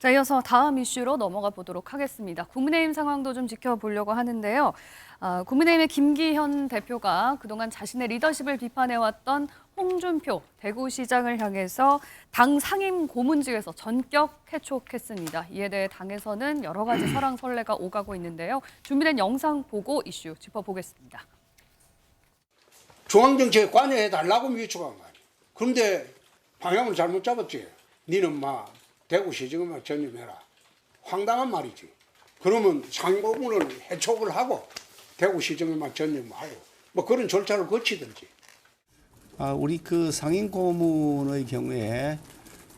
자, 이어서 다음 이슈로 넘어가 보도록 하겠습니다. 국민의힘 상황도 좀 지켜보려고 하는데요. 국민의힘의 김기현 대표가 그동안 자신의 리더십을 비판해왔던 홍준표 대구시장을 향해서 당 상임 고문직에서 전격 해촉했습니다. 이에 대해 당에서는 여러 가지 설왕설래가 오가고 있는데요. 준비된 영상 보고 이슈 짚어보겠습니다. 중앙정치에 관여해달라고 요청한 거 아니야. 그런데 방향을 잘못 잡았지. 니는 막 대구시정만 전념해라. 황당한 말이지. 그러면 상고문을 해촉을 하고 대구시정만 전념하고 뭐 그런 절차를 거치든지. 우리 그 상임 고문의 경우에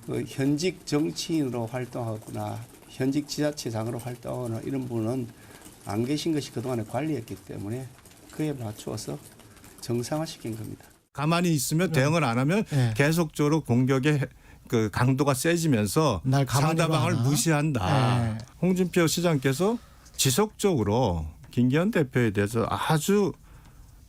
그 현직 정치인으로 활동하거나 현직 지자체장으로 활동하는 이런 분은 안 계신 것이 그동안에 관리했기 때문에 그에 맞추어서 정상화시킨 겁니다. 가만히 있으면 대응을 안 하면 계속적으로 공격의 그 강도가 세지면서 상대방을 무시한다. 홍준표 시장께서 지속적으로 김기현 대표에 대해서 아주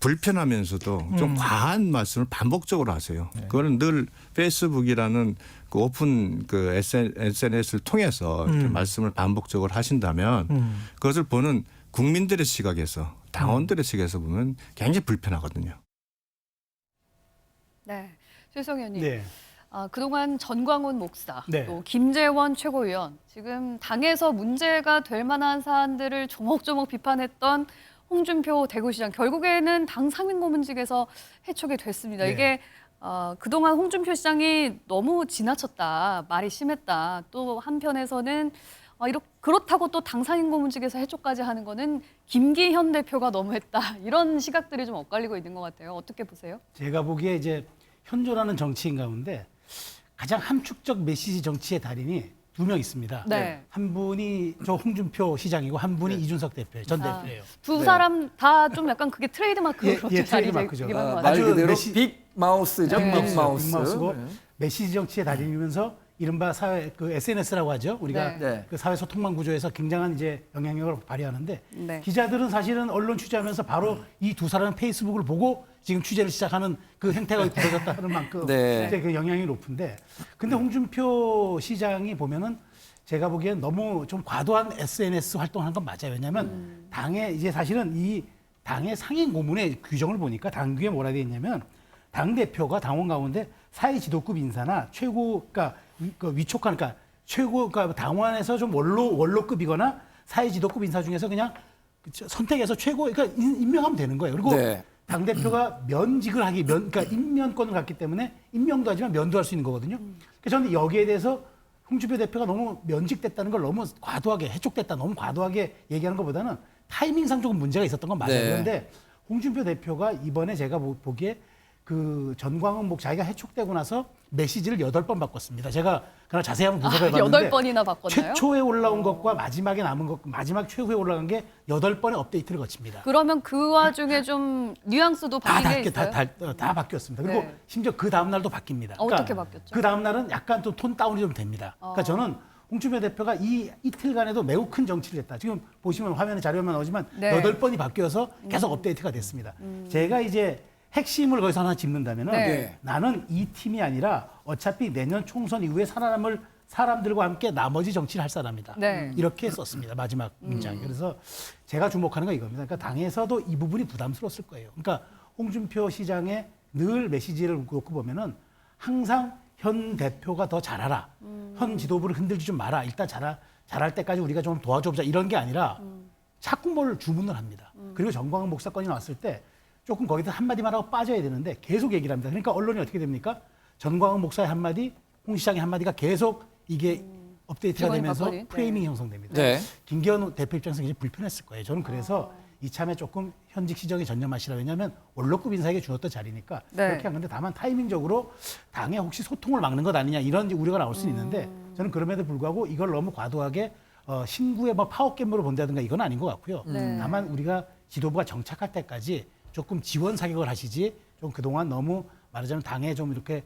불편하면서도 좀 과한 말씀을 반복적으로 하세요. 그거는 늘 페이스북이라는 그 오픈 그 SNS를 통해서 이렇게 말씀을 반복적으로 하신다면 그것을 보는 국민들의 시각에서 당원들의 시각에서 보면 굉장히 불편하거든요. 네, 최성 의원님. 네. 그동안 전광훈 목사, 네. 또 김재원 최고위원, 지금 당에서 문제가 될 만한 사안들을 조목조목 비판했던 홍준표 대구시장, 결국에는 당 상임고문직에서 해촉이 됐습니다. 네. 이게 그동안 홍준표 시장이 너무 지나쳤다, 말이 심했다. 또 한편에서는 그렇다고 또 당 상임고문직에서 해촉까지 하는 거는 김기현 대표가 너무했다. 이런 시각들이 좀 엇갈리고 있는 것 같아요. 어떻게 보세요? 제가 보기에 이제 현존하는 정치인 가운데 가장 함축적 메시지 정치의 달인이 두 명 있습니다. 네. 한 분이 저 홍준표 시장이고 한 분이 이준석 대표, 전 대표예요. 두 사람 다 좀 약간 그게 트레이드마크로 좀 자리 트레이드마크죠. 잡기만 한 것 말 같아요. 그대로 메시- 빅마우스죠. 네. 빅마우스. 고 메시지 정치에 달인이면서 이른바 사회 그 SNS라고 하죠. 우리가 네. 그 사회 소통망 구조에서 굉장한 이제 영향력을 발휘하는데 네. 기자들은 사실은 언론 취재하면서 바로 이 두 사람의 페이스북을 보고 지금 취재를 시작하는 그 행태가 벌어졌다 하는 만큼 네. 이제 그 영향이 높은데 근데 홍준표 시장이 보면은 제가 보기엔 너무 좀 과도한 SNS 활동하는 건 맞아요. 왜냐하면 당의 이제 사실은 이 당의 상임 고문의 규정을 보니까 당규에 뭐라 되어 있냐면 당 대표가 당원 가운데 사회 지도급 인사나 최고 그러니까 그 위촉한 그러니까 최고 그러니까 당원에서 좀 원로급이거나 사회 지도급 인사 중에서 그냥 선택해서 최고 그러니까 임명하면 되는 거예요. 그리고 네. 당 대표가 면직을 그러니까 임면권을 갖기 때문에 임명도 하지만 면도 할 수 있는 거거든요. 그래서 저는 여기에 대해서 홍준표 대표가 너무 면직됐다는 걸 너무 과도하게 해촉됐다 너무 과도하게 얘기하는 것보다는 타이밍상 조금 문제가 있었던 건 맞아요. 네. 그런데 홍준표 대표가 이번에 제가 보기에 그 전광훈 목 자기가 해촉되고 나서 메시지를 8번 바꿨습니다. 제가 그날 자세히 한번 분석해 봤는데 8번이나 바꿨나요? 최초에 올라온 것과 마지막에 남은 것 마지막 최후에 올라간 게 8번의 업데이트를 거칩니다. 그러면 그 와중에 좀 뉘앙스도 바뀐 게 있어요? 다 바뀌었습니다. 그리고 네. 심지어 그 다음 날도 바뀝니다. 어떻게 바뀌었죠? 그 다음 날은 약간 또 톤 다운이 좀 됩니다. 그러니까 저는 홍준표 대표가 이 이틀간에도 매우 큰 정치를 했다. 지금 보시면 화면에 자료만 나오지만 네. 8번이 바뀌어서 계속 업데이트가 됐습니다. 제가 이제 핵심을 거기서 하나 짚는다면은 네. 나는 이 팀이 아니라 어차피 내년 총선 이후에 살아남을 사람들과 함께 나머지 정치를 할 사람이다. 네. 이렇게 썼습니다. 마지막 문장이. 그래서 제가 주목하는 건 이겁니다. 그러니까 당에서도 이 부분이 부담스러웠을 거예요. 그러니까 홍준표 시장의 늘 메시지를 놓고 보면은 항상 현 대표가 더 잘하라. 현 지도부를 흔들지 좀 마라. 일단 잘할 때까지 우리가 좀 도와줘보자. 이런 게 아니라 자꾸 뭘 주문을 합니다. 그리고 정광훈 목사 건이 나왔을 때 조금 거기다 한마디만 하고 빠져야 되는데 계속 얘기를 합니다. 그러니까 언론이 어떻게 됩니까? 전광훈 목사의 한마디, 홍 시장의 한마디가 계속 이게 업데이트가 직원이 되면서 바꿔니? 프레이밍이 네. 형성됩니다. 네. 김기현 대표 입장에서 굉장히 불편했을 거예요. 저는 그래서 이참에 조금 현직 시정에 전념하시라. 왜냐하면 원로급 인사에게 주었던 자리니까 네. 그렇게 한 건데 다만 타이밍적으로 당에 혹시 소통을 막는 것 아니냐 이런 우려가 나올 수는 있는데 저는 그럼에도 불구하고 이걸 너무 과도하게 신구의 뭐 파워게임으로 본다든가 이건 아닌 것 같고요. 네. 다만 우리가 지도부가 정착할 때까지 조금 지원 사격을 하시지 좀 그동안 너무 말하자면 당에 좀 이렇게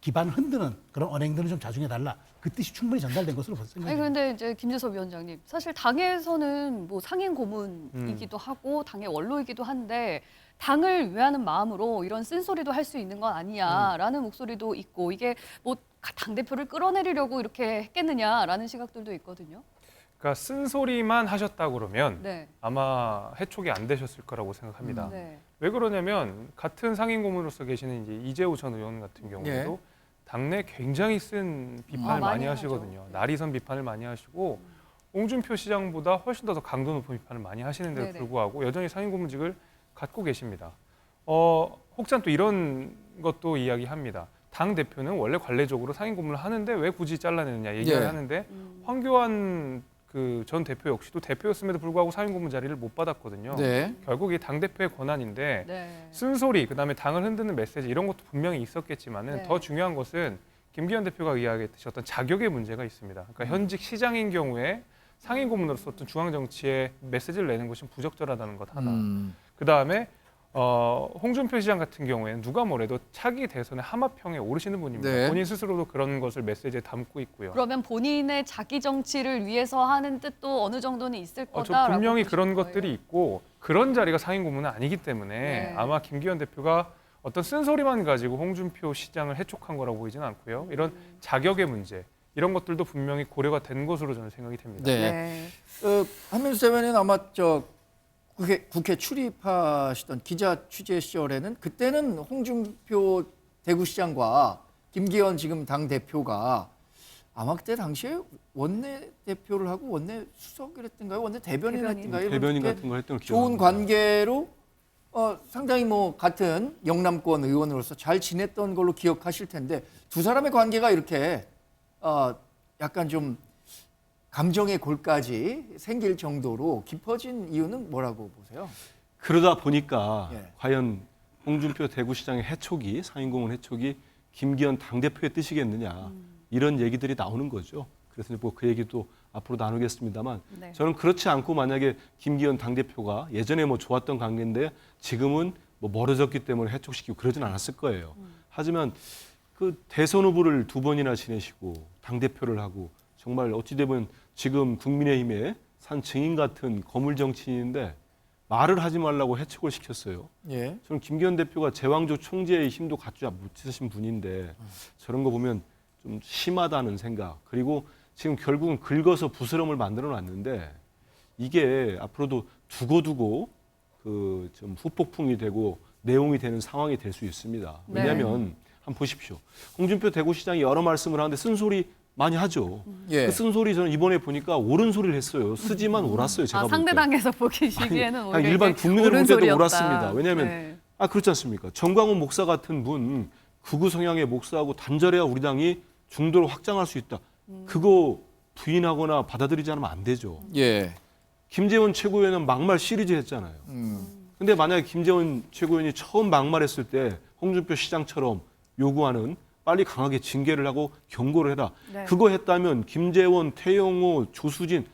기반을 흔드는 그런 언행들은 좀 자중해 달라. 그 뜻이 충분히 전달된 것으로 아니 생각합니다. 그런데 이제 김재섭 위원장님, 사실 당에서는 뭐 상임 고문이기도 하고 당의 원로이기도 한데 당을 위하는 마음으로 이런 쓴소리도 할 수 있는 건 아니냐라는 목소리도 있고 이게 뭐 당대표를 끌어내리려고 이렇게 했겠느냐라는 시각들도 있거든요. 그러니까 쓴소리만 하셨다 그러면 네. 아마 해촉이 안 되셨을 거라고 생각합니다. 네. 왜 그러냐면 같은 상임고문으로서 계시는 이제 이재호 전 의원 같은 경우에도 예. 당내 굉장히 쓴 비판을 많이 많이 하죠. 하시거든요. 네. 날이선 비판을 많이 하시고 홍준표 시장보다 훨씬 더 강도 높은 비판을 많이 하시는데도 네네. 불구하고 여전히 상임고문직을 갖고 계십니다. 혹자는 또 이런 것도 이야기합니다. 당 대표는 원래 관례적으로 상임고문을 하는데 왜 굳이 잘라내느냐 얘기를 예. 하는데 황교안 그 전 대표 역시도 대표였음에도 불구하고 상임고문 자리를 못 받았거든요. 네. 결국 이 당 대표의 권한인데 네. 쓴소리, 그다음에 당을 흔드는 메시지 이런 것도 분명히 있었겠지만은 네. 더 중요한 것은 김기현 대표가 이야기했듯이 어떤 자격의 문제가 있습니다. 그러니까 현직 시장인 경우에 상임고문으로서 어떤 중앙 정치에 메시지를 내는 것이 부적절하다는 것 하나. 그다음에 홍준표 시장 같은 경우에는 누가 뭐래도 차기 대선의 하마평에 오르시는 분입니다. 네. 본인 스스로도 그런 것을 메시지에 담고 있고요. 그러면 본인의 자기 정치를 위해서 하는 뜻도 어느 정도는 있을 저 거다라고 분명히 보시는 그런 거예요? 것들이 있고 그런 자리가 상임고문은 아니기 때문에 네. 아마 김기현 대표가 어떤 쓴소리만 가지고 홍준표 시장을 해촉한 거라고 보이진 않고요. 이런 자격의 문제 이런 것들도 분명히 고려가 된 것으로 저는 생각이 됩니다. 네. 한민수 대변인 아마 국회 출입하시던 기자 취재 시절에는 그때는 홍준표 대구시장과 김기현 지금 당 대표가 아마 그때 당시에 원내 대표를 하고 원내 수석을 했던가요? 원내 대변인을 했던가요? 대변인 이렇게 같은 걸 했던 걸 좋은 기억합니다. 관계로 상당히 뭐 같은 영남권 의원으로서 잘 지냈던 걸로 기억하실 텐데 두 사람의 관계가 이렇게 약간 좀 감정의 골까지 생길 정도로 깊어진 이유는 뭐라고 보세요? 그러다 보니까 예. 과연 홍준표 대구시장의 해촉이 상임고문 해촉이 김기현 당대표의 뜻이겠느냐 이런 얘기들이 나오는 거죠. 그래서 뭐 그 얘기도 앞으로 나누겠습니다만 네. 저는 그렇지 않고 만약에 김기현 당대표가 예전에 뭐 좋았던 관계인데 지금은 뭐 멀어졌기 때문에 해촉시키고 그러진 않았을 거예요. 하지만 그 대선 후보를 두 번이나 지내시고 당대표를 하고 정말 어찌 되면 지금 국민의힘의 산 증인 같은 거물 정치인인데 말을 하지 말라고 해촉을 시켰어요. 예. 저는 김기현 대표가 제왕조 총재의 힘도 갖지 못하신 분인데 저런 거 보면 좀 심하다는 생각. 그리고 지금 결국은 긁어서 부스럼을 만들어 놨는데 이게 앞으로도 두고두고 그 좀 후폭풍이 되고 내용이 되는 상황이 될 수 있습니다. 네. 왜냐하면 한번 보십시오. 홍준표 대구시장이 여러 말씀을 하는데 쓴소리 많이 하죠. 예. 그 쓴소리 저는 이번에 보니까 옳은 소리를 했어요. 쓰지만 옳았어요. 제가 볼 때. 상대당에서 보시기에는 아니, 오히려 일반 이게 국민들 옳은 볼 때도 소리였다. 옳았습니다. 왜냐하면 네. 그렇지 않습니까? 정광훈 목사 같은 분 극우 성향의 목사하고 단절해야 우리 당이 중도로 확장할 수 있다. 그거 부인하거나 받아들이지 않으면 안 되죠. 예. 김재원 최고위원은 막말 시리즈 했잖아요. 근데 만약에 김재원 최고위원이 처음 막말했을 때 홍준표 시장처럼 요구하는 빨리 강하게 징계를 하고 경고를 해라. 네. 그거 했다면 김재원, 태영호, 조수진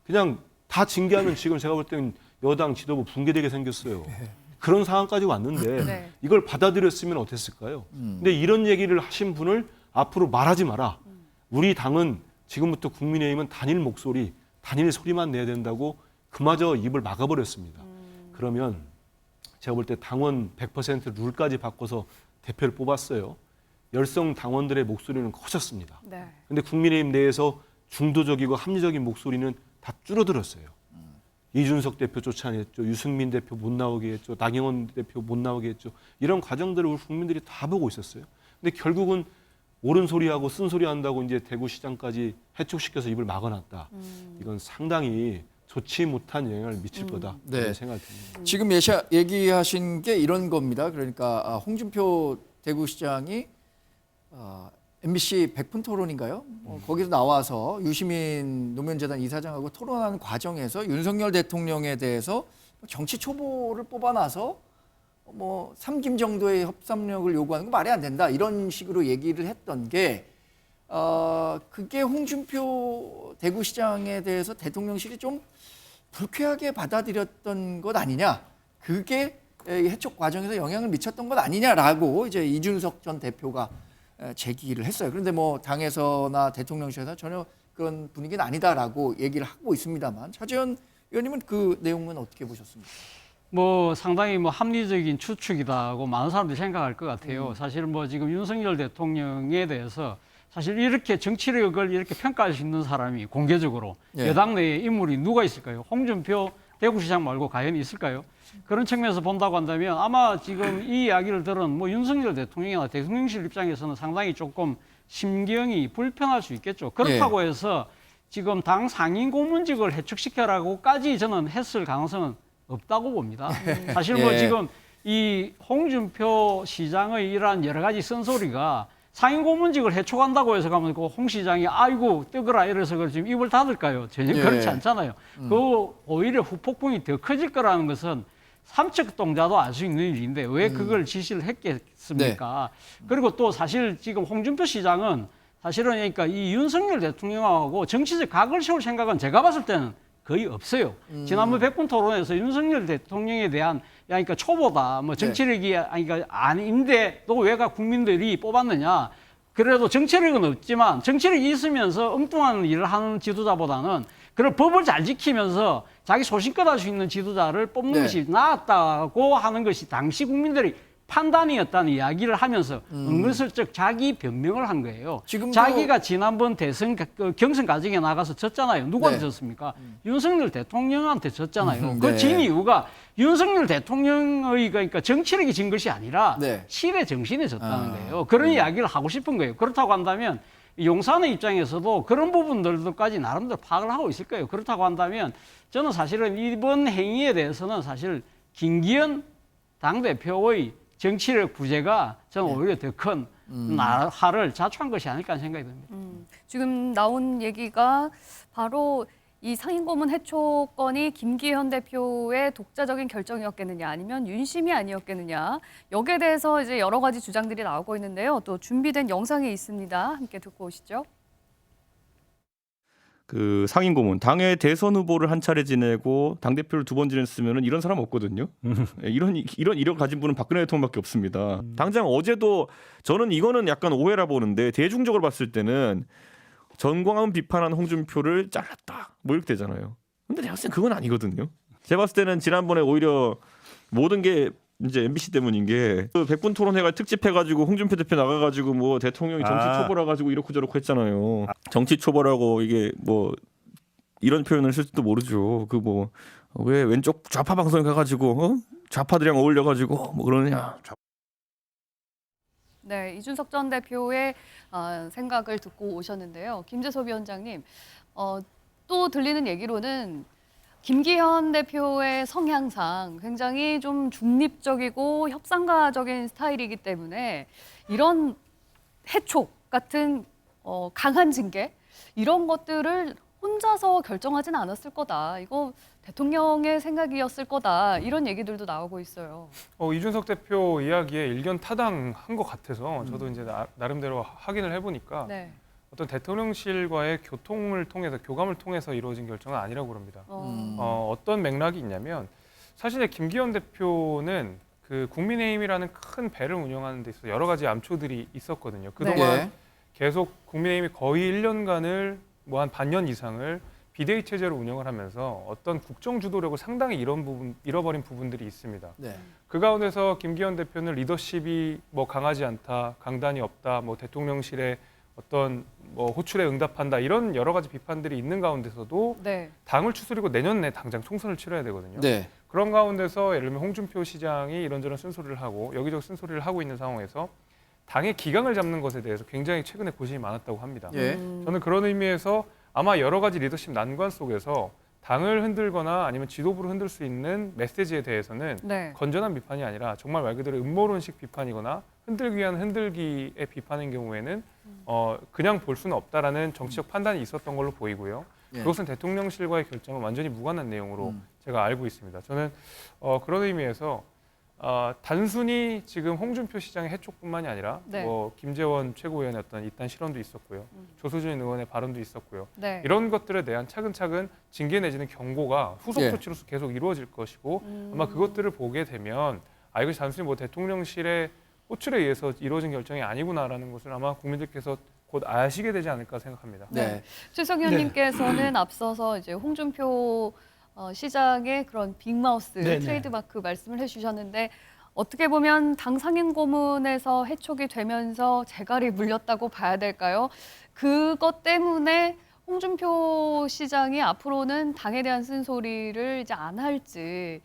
그냥 다 징계하면 지금 제가 볼 때는 여당 지도부 붕괴되게 생겼어요. 그런 상황까지 왔는데 네. 이걸 받아들였으면 어땠을까요? 근데 이런 얘기를 하신 분을 앞으로 말하지 마라. 우리 당은 지금부터 국민의힘은 단일 목소리, 단일 소리만 내야 된다고 그마저 입을 막아버렸습니다. 그러면 제가 볼 때 당원 100% 룰까지 바꿔서 대표를 뽑았어요. 열성 당원들의 목소리는 커졌습니다. 네. 근데 국민의힘 내에서 중도적이고 합리적인 목소리는 다 줄어들었어요. 이준석 대표 쫓아냈죠. 유승민 대표 못 나오게 했죠. 나경원 대표 못 나오게 했죠. 이런 과정들을 우리 국민들이 다 보고 있었어요. 근데 결국은 옳은 소리하고 쓴 소리 한다고 이제 대구시장까지 해촉시켜서 입을 막아놨다. 이건 상당히 좋지 못한 영향을 미칠 거다. 네. 이런 생각이 듭니다. 지금 얘기하신 게 이런 겁니다. 그러니까 홍준표 대구시장이 MBC 100분 토론인가요? 거기서 나와서 유시민 노무현재단 이사장하고 토론하는 과정에서 윤석열 대통령에 대해서 정치 초보를 뽑아놔서 뭐 3김 정도의 협상력을 요구하는 거 말이 안 된다. 이런 식으로 얘기를 했던 게 그게 홍준표 대구시장에 대해서 대통령실이 좀 불쾌하게 받아들였던 것 아니냐. 그게 해촉 과정에서 영향을 미쳤던 것 아니냐라고 이제 이준석 전 대표가 제기를 했어요. 그런데 뭐 당에서나 대통령실에서 전혀 그런 분위기는 아니다라고 얘기를 하고 있습니다만 차재현 의원님은 그 내용은 어떻게 보셨습니까? 뭐 상당히 뭐 합리적인 추측이다고 많은 사람들이 생각할 것 같아요. 사실 뭐 지금 윤석열 대통령에 대해서 사실 이렇게 정치력을 이렇게 평가할 수 있는 사람이 공개적으로 예. 여당 내에 인물이 누가 있을까요? 홍준표 대구시장 말고 과연 있을까요? 그런 측면에서 본다고 한다면 아마 지금 이 이야기를 들은 뭐 윤석열 대통령이나 대통령실 입장에서는 상당히 조금 심경이 불편할 수 있겠죠. 그렇다고 해서 지금 당 상임 고문직을 해축시켜라고까지 저는 했을 가능성은 없다고 봅니다. 사실 뭐 예. 지금 이 홍준표 시장의 이러한 여러 가지 쓴소리가 상임 고문직을 해촉한다고 해서 가면 그 홍 시장이 아이고 뜨거라 이래서 그걸 지금 입을 닫을까요? 전혀 예. 그렇지 않잖아요. 그 오히려 후폭풍이 더 커질 거라는 것은 삼척동자도 알 수 있는 일인데 왜 그걸 지시를 했겠습니까? 그리고 또 사실 지금 홍준표 시장은 사실은 그러니까 이 윤석열 대통령하고 정치적 각을 세울 생각은 제가 봤을 때는 거의 없어요. 지난번 백분 토론에서 윤석열 대통령에 대한 그러니까 초보다 뭐 정치력이 아닌데 또 왜가 국민들이 뽑았느냐. 그래도 정치력은 없지만 정치력이 있으면서 엉뚱한 일을 하는 지도자보다는 그런 법을 잘 지키면서 자기 소신껏 할 수 있는 지도자를 뽑는 것이 나았다고 하는 것이 당시 국민들이 판단이었다는 이야기를 하면서 은근슬쩍 자기 변명을 한 거예요. 지금도- 자기가 지난번 대선 경선 과정에 나가서 졌잖아요. 누구한테 네. 졌습니까? 윤석열 대통령한테 졌잖아요. 그 네. 진 이유가 윤석열 대통령의 그러니까 정치력이 진 것이 아니라 네. 실의 정신에 졌다는 거예요. 그런 이야기를 하고 싶은 거예요. 그렇다고 한다면 용산의 입장에서도 그런 부분들까지 나름대로 파악을 하고 있을 거예요. 그렇다고 한다면 저는 사실은 이번 행위에 대해서는 사실 김기현 당대표의 정치력 부재가 저는 오히려 더 큰 나라를 자초한 것이 아닐까 하는 생각이 듭니다. 지금 나온 얘기가 바로 이 상임고문 해촉건이 김기현 대표의 독자적인 결정이었겠느냐 아니면 윤심이 아니었겠느냐 여기에 대해서 이제 여러 가지 주장들이 나오고 있는데요. 또 준비된 영상이 있습니다. 함께 듣고 오시죠. 그 상임 고문 당의 대선 후보를 한 차례 지내고 당 대표를 두 번 지냈으면은 이런 사람 없거든요. 예, 이런 이력 가진 분은 박근혜 대통령밖에 없습니다. 당장 어제도 저는 이거는 약간 오해라 보는데 대중적으로 봤을 때는 전광훈 비판한 홍준표를 잘랐다 뭐 이렇게 되잖아요. 근데 제가 봤을 땐 그건 아니거든요. 제가 봤을 때는 지난번에 오히려 모든 게 이제 MBC 때문인 게 그 백분 토론회가 특집해가지고 홍준표 대표 나가가지고 뭐 대통령이 정치 초벌해가지고 이렇고 저렇고 했잖아요. 정치 초벌하고 이게 뭐 이런 표현을 쓸지도 모르죠. 그 뭐 왜 왼쪽 좌파 방송에 가가지고 좌파들이랑 어울려가지고 뭐 그러느냐. 네, 이준석 전 대표의 생각을 듣고 오셨는데요. 김재섭 위원장님, 또 들리는 얘기로는 김기현 대표의 성향상 굉장히 좀 중립적이고 협상가적인 스타일이기 때문에 이런 해촉 같은 강한 징계 이런 것들을 혼자서 결정하지는 않았을 거다. 이거 대통령의 생각이었을 거다. 이런 얘기들도 나오고 있어요. 이준석 대표 이야기에 일견 타당한 것 같아서 저도 이제 나름대로 확인을 해보니까 네. 어떤 대통령실과의 교통을 통해서 교감을 통해서 이루어진 결정은 아니라고 그럽니다. 어떤 맥락이 있냐면 사실 김기현 대표는 그 국민의힘이라는 큰 배를 운영하는 데 있어서 여러 가지 암초들이 있었거든요. 그동안 네. 계속 국민의힘이 거의 1년간을 뭐 한 반년 이상을 비대위 체제로 운영을 하면서 어떤 국정 주도력을 상당히 잃어버린 부분들이 있습니다. 네. 그 가운데서 김기현 대표는 리더십이 뭐 강하지 않다, 강단이 없다, 뭐 대통령실에 어떤 뭐 호출에 응답한다 이런 여러 가지 비판들이 있는 가운데서도 네. 당을 추스리고 내년 내 당장 총선을 치러야 되거든요. 네. 그런 가운데서 예를 들면 홍준표 시장이 이런저런 쓴소리를 하고 여기저기 쓴소리를 하고 있는 상황에서 당의 기강을 잡는 것에 대해서 굉장히 최근에 고심이 많았다고 합니다. 예. 저는 그런 의미에서 아마 여러 가지 리더십 난관 속에서 당을 흔들거나 아니면 지도부를 흔들 수 있는 메시지에 대해서는 네. 건전한 비판이 아니라 정말 말 그대로 음모론식 비판이거나 흔들기 위한 흔들기의 비판인 경우에는 그냥 볼 수는 없다라는 정치적 판단이 있었던 걸로 보이고요. 예. 그것은 대통령실과의 결정은 완전히 무관한 내용으로 제가 알고 있습니다. 저는 그런 의미에서 단순히 지금 홍준표 시장의 해촉뿐만이 아니라 네. 뭐 김재원 최고위원의 어떤 이딴 실언도 있었고요. 조수진 의원의 발언도 있었고요. 네. 이런 것들에 대한 차근차근 징계 내지는 경고가 후속 예. 조치로서 계속 이루어질 것이고 아마 그것들을 보게 되면 이것이 단순히 뭐 대통령실의 호출에 의해서 이루어진 결정이 아니구나라는 것을 아마 국민들께서 곧 아시게 되지 않을까 생각합니다. 네. 최석 의원님께서는 앞서서 이제 홍준표 시장의 그런 빅마우스 네, 네. 트레이드마크 말씀을 해주셨는데 어떻게 보면 당 상임 고문에서 해촉이 되면서 재갈이 물렸다고 봐야 될까요? 그것 때문에 홍준표 시장이 앞으로는 당에 대한 쓴소리를 이제 안 할지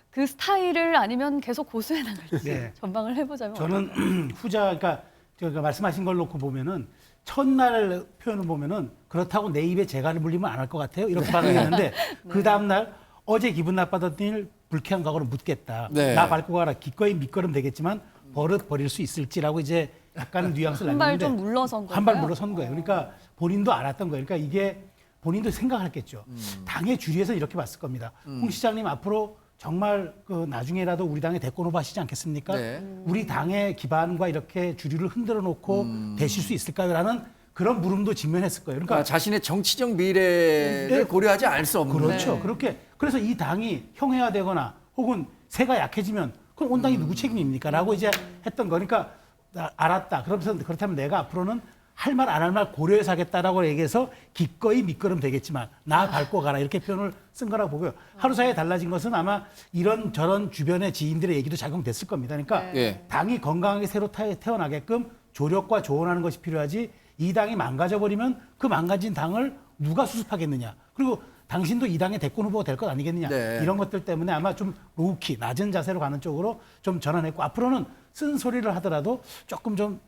그 스타일을 아니면 계속 고수해 나갈지 네. 전망을 해보자면 저는 후자, 그러니까 제가 말씀하신 걸 놓고 보면은 첫날 표현을 보면은 그렇다고 내 입에 재갈을 물리면 안 할 것 같아요. 이렇게 반응했는데 그 다음 날 어제 기분 나빴던 일 불쾌한 각오를 묻겠다. 네. 나 밟고 가라. 기꺼이 밑거름 되겠지만 버릇 버릴 수 있을지라고 이제 약간은 뉘앙스를 한 발 남겼는데 좀 물러선 거예요. 한 발 물러선 거예요. 그러니까 본인도 알았던 거예요. 그러니까 이게 본인도 생각했겠죠. 당의 주류에서 이렇게 봤을 겁니다. 홍 시장님 앞으로 정말 그 나중에라도 우리 당의 대권 후보 하시지 않겠습니까? 네. 우리 당의 기반과 이렇게 주류를 흔들어 놓고 되실 수 있을까요?라는 그런 물음도 직면했을 거예요. 그러니까 자신의 정치적 미래를 네. 고려하지 않을 수 없는. 그렇죠. 네. 그렇게 그래서 이 당이 형해화되거나 혹은 세가 약해지면 그럼 온 당이 누구 책임입니까?라고 이제 했던 거니까 알았다. 그러면서 그렇다면 내가 앞으로는 할 말 안 할 말 고려해서 하겠다라고 얘기해서 기꺼이 밑거름 되겠지만 나 밟고 가라 이렇게 표현을 쓴 거라고 보고요. 하루 사이에 달라진 것은 아마 이런 저런 주변의 지인들의 얘기도 작용됐을 겁니다. 그러니까 네. 당이 건강하게 새로 태어나게끔 조력과 조언하는 것이 필요하지 이 당이 망가져버리면 그 망가진 당을 누가 수습하겠느냐. 그리고 당신도 이 당의 대권 후보가 될 것 아니겠느냐. 네. 이런 것들 때문에 아마 좀 로우키, 낮은 자세로 가는 쪽으로 좀 전환했고 앞으로는 쓴소리를 하더라도 조금 좀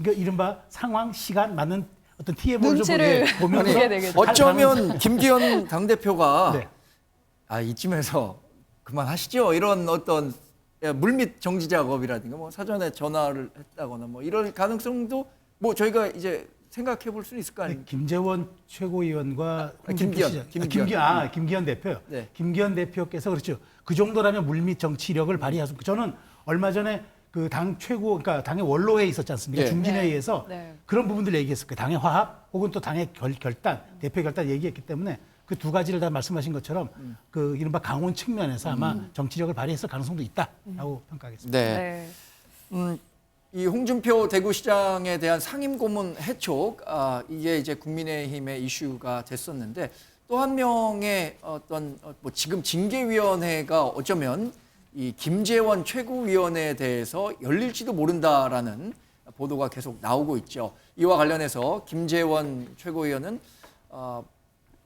이른바 상황, 시간 맞는 어떤 TMO를 좀 눈치를 보면서 보게 되겠죠. 어쩌면 김기현 당대표가 네. 이쯤에서 그만하시죠. 이런 어떤 물밑 정지 작업이라든가 뭐 사전에 전화를 했다거나 뭐 이럴 가능성도 뭐 저희가 이제 생각해 볼 수 있을 거 아닙니까? 김재원 최고위원과 김기현 대표요. 네. 김기현 대표께서 그렇죠. 그 정도라면 물밑 정치력을 발휘하셨고 저는 얼마 전에 그 당 최고, 그러니까 당의 원로회에 있었지 않습니까? 네. 중진회의에서 네. 그런 부분들을 얘기했을 거예요. 당의 화합 혹은 또 당의 결단, 대표 결단 얘기했기 때문에 그 두 가지를 다 말씀하신 것처럼 그 이른바 강원 측면에서 아마 정치력을 발휘했을 가능성도 있다라고 평가하겠습니다. 네. 네. 이 홍준표 대구시장에 대한 상임고문 해촉 이게 이제 국민의힘의 이슈가 됐었는데 또 한 명의 어떤 뭐 지금 징계위원회가 어쩌면 이 김재원 최고위원에 대해서 열릴지도 모른다라는 보도가 계속 나오고 있죠. 이와 관련해서 김재원 최고위원은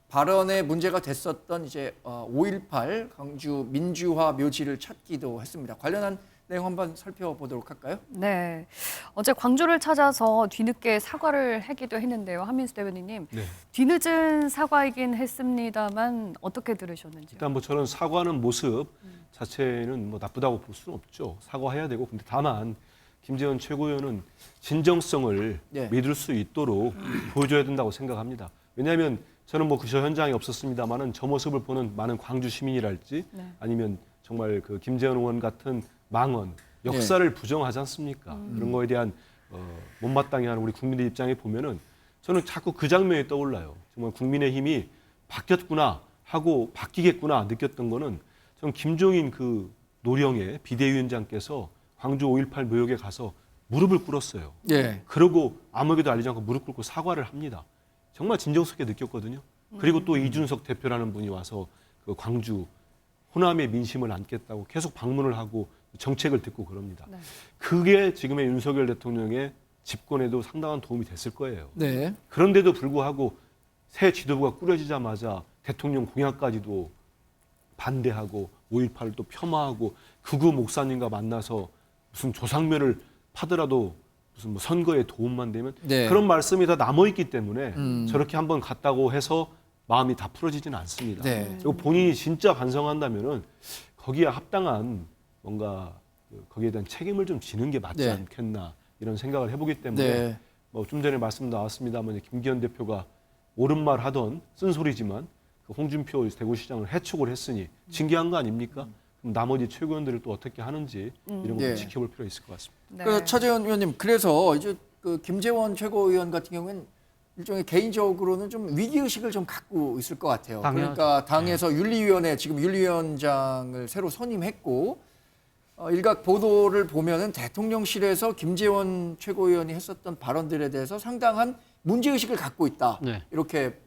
발언에 문제가 됐었던 이제 5.18 광주 민주화 묘지를 찾기도 했습니다. 관련한 내용 한번 살펴보도록 할까요? 네. 어제 광주를 찾아서 뒤늦게 사과를 하기도 했는데요. 한민수 대변인님. 네. 뒤늦은 사과이긴 했습니다만 어떻게 들으셨는지요? 일단 뭐 저는 사과하는 모습 자체는 뭐 나쁘다고 볼 수는 없죠. 사과해야 되고 근데 다만 김재원 최고위원은 진정성을 네. 믿을 수 있도록 보여줘야 된다고 생각합니다. 왜냐하면 저는 뭐 그저 현장에 없었습니다만은 저 모습을 보는 많은 광주 시민이랄지 네. 아니면 정말 그 김재원 의원 같은 망언 역사를 부정하지 않습니까? 그런 거에 대한 못마땅해 하는 우리 국민의 입장에 보면은 저는 자꾸 그 장면이 떠올라요. 정말 국민의힘이 바뀌었구나 하고 바뀌겠구나 느꼈던 거는 저는 김종인 그 노령의 비대위원장께서 광주 5.18 묘역에 가서 무릎을 꿇었어요. 예. 그러고 아무에게도 알리지 않고 무릎 꿇고 사과를 합니다. 정말 진정스럽게 느꼈거든요. 그리고 또 이준석 대표라는 분이 와서 그 광주 호남의 민심을 안겠다고 계속 방문을 하고 정책을 듣고 그럽니다. 네. 그게 지금의 윤석열 대통령의 집권에도 상당한 도움이 됐을 거예요. 네. 그런데도 불구하고 새 지도부가 꾸려지자마자 대통령 공약까지도 반대하고 5.18을 또 폄하하고 극우 목사님과 만나서 무슨 조상묘를 파더라도 무슨 뭐 선거에 도움만 되면 네. 그런 말씀이 다 남아있기 때문에 저렇게 한번 갔다고 해서 마음이 다 풀어지지는 않습니다. 네. 그리고 본인이 진짜 반성한다면은 거기에 합당한 뭔가 거기에 대한 책임을 좀 지는 게 맞지 네. 않겠나 이런 생각을 해보기 때문에 네. 뭐 좀 전에 말씀 나왔습니다만 김기현 대표가 옳은 말 하던 쓴소리지만 그 홍준표 대구시장을 해촉을 했으니 징계한 거 아닙니까? 그럼 나머지 최고위원들을 또 어떻게 하는지 이런 것도 네. 지켜볼 필요가 있을 것 같습니다. 네. 그래서 차재현 의원님, 그래서 이제 그 김재원 최고위원 같은 경우는 일종의 개인적으로는 좀 위기의식을 좀 갖고 있을 것 같아요. 당연하죠. 그러니까 당에서 윤리위원회, 지금 윤리위원장을 새로 선임했고, 일각 보도를 보면은 대통령실에서 김재원 최고위원이 했었던 발언들에 대해서 상당한 문제의식을 갖고 있다. 네. 이렇게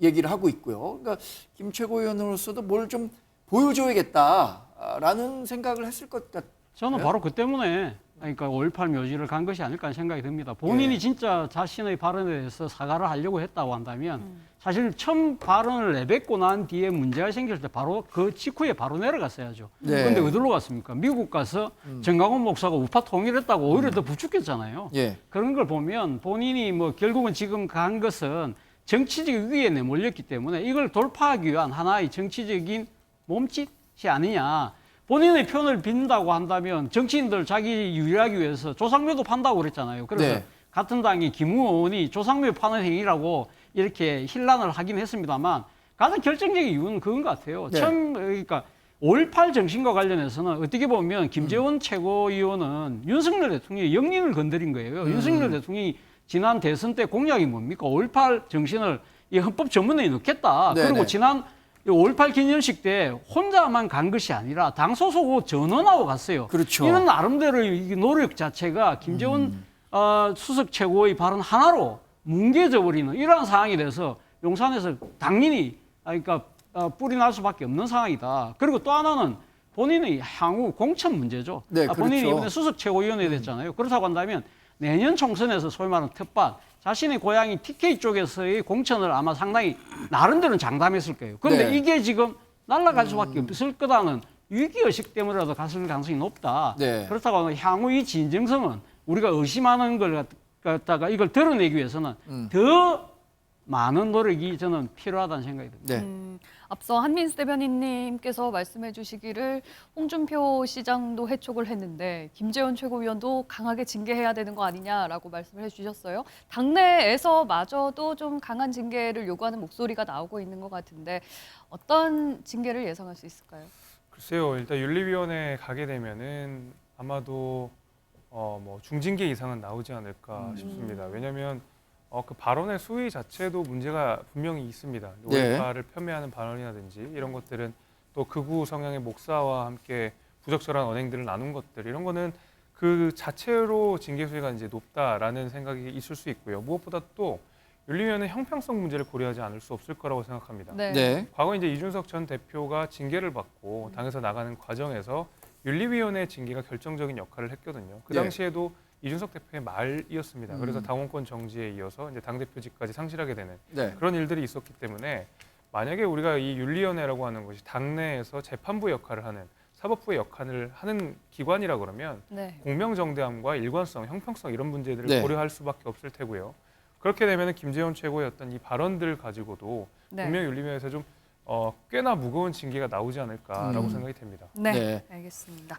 얘기를 하고 있고요. 그러니까 김 최고위원으로서도 뭘 좀 보여줘야겠다라는 생각을 했을 것 저는 바로 그 때문에 그러니까 5.18 묘지를 간 것이 아닐까 하는 생각이 듭니다. 본인이 진짜 자신의 발언에 대해서 사과를 하려고 했다고 한다면 사실 처음 발언을 내뱉고 난 뒤에 문제가 생길 때 바로 그 직후에 바로 내려갔어야죠. 그런데 어디로 갔습니까? 미국 가서 정강훈 목사가 우파 통일했다고 오히려 더 부추겼잖아요. 그런 걸 보면 본인이 뭐 결국은 지금 간 것은 정치적 위기에 내몰렸기 때문에 이걸 돌파하기 위한 하나의 정치적인 몸짓이 아니냐. 본인의 편을 빈다고 한다면 정치인들 자기 유리하기 위해서 조상묘도 판다고 그랬잖아요. 그래서 같은 당이 김웅 의원이 조상묘 파는 행위라고 이렇게 힐난을 하긴 했습니다만 가장 결정적인 이유는 그건 것 같아요. 처음 그러니까 5.18 정신과 관련해서는 어떻게 보면 김재원 최고위원은 윤석열 대통령의 영린을 건드린 거예요. 윤석열 대통령이 지난 대선 때 공약이 뭡니까? 5.18 정신을 이 헌법 전문에 넣겠다. 그리고 지난 5.18 기념식 때 혼자만 간 것이 아니라 당 소속 전원하고 갔어요. 그렇죠. 이런 나름대로의 이 노력 자체가 김재원 수석 최고의 발언 하나로 뭉개져 버리는 이러한 상황이 돼서 용산에서 당연히 그러니까 뿔이 날 수밖에 없는 상황이다. 그리고 또 하나는 본인의 향후 공천 문제죠. 본인이 그렇죠. 이번에 수석 최고위원이 됐잖아요. 그렇다고 한다면 내년 총선에서 소위 말하는 텃밭, 자신의 고향이 TK 쪽에서의 공천을 아마 상당히 나름대로는 장담했을 거예요. 그런데 이게 지금 날아갈 수밖에 없을 거다는 위기의식 때문에라도 갔을 가능성이 높다. 그렇다고 하면 향후 이 진정성은 우리가 의심하는 걸 갖다가 이걸 드러내기 위해서는 더 많은 노력이 저는 필요하다는 생각이 듭니다. 앞서 한민수 대변인님께서 말씀해 주시기를 홍준표 시장도 해촉을 했는데 김재원 최고위원도 강하게 징계해야 되는 거 아니냐라고 말씀을 해주셨어요. 당내에서마저도 좀 강한 징계를 요구하는 목소리가 나오고 있는 것 같은데 어떤 징계를 예상할 수 있을까요? 글쎄요. 일단 윤리위원회에 가게 되면은 아마도 뭐 중징계 이상은 나오지 않을까 싶습니다. 왜냐하면 그 발언의 수위 자체도 문제가 분명히 있습니다. 5.18을 폄훼하는 발언이라든지 이런 것들은 또 극우 성향의 목사와 함께 부적절한 언행들을 나눈 것들 이런 거는 그 자체로 징계 수위가 이제 높다라는 생각이 있을 수 있고요. 무엇보다 또 윤리위원회 형평성 문제를 고려하지 않을 수 없을 거라고 생각합니다. 과거 이제 이준석 전 대표가 징계를 받고 당에서 나가는 과정에서 윤리위원회 징계가 결정적인 역할을 했거든요. 그 당시에도 이준석 대표의 말이었습니다. 그래서 당원권 정지에 이어서 이제 당대표직까지 상실하게 되는 그런 일들이 있었기 때문에 만약에 우리가 이 윤리위원회라고 하는 것이 당내에서 재판부 역할을 하는 사법부의 역할을 하는 기관이라 그러면 공명정대함과 일관성, 형평성 이런 문제들을 고려할 수밖에 없을 테고요. 그렇게 되면 김재원 최고의 어떤 이 발언들 가지고도 분명 윤리위원회에서 좀 꽤나 무거운 징계가 나오지 않을까라고 생각이 됩니다. 네, 알겠습니다.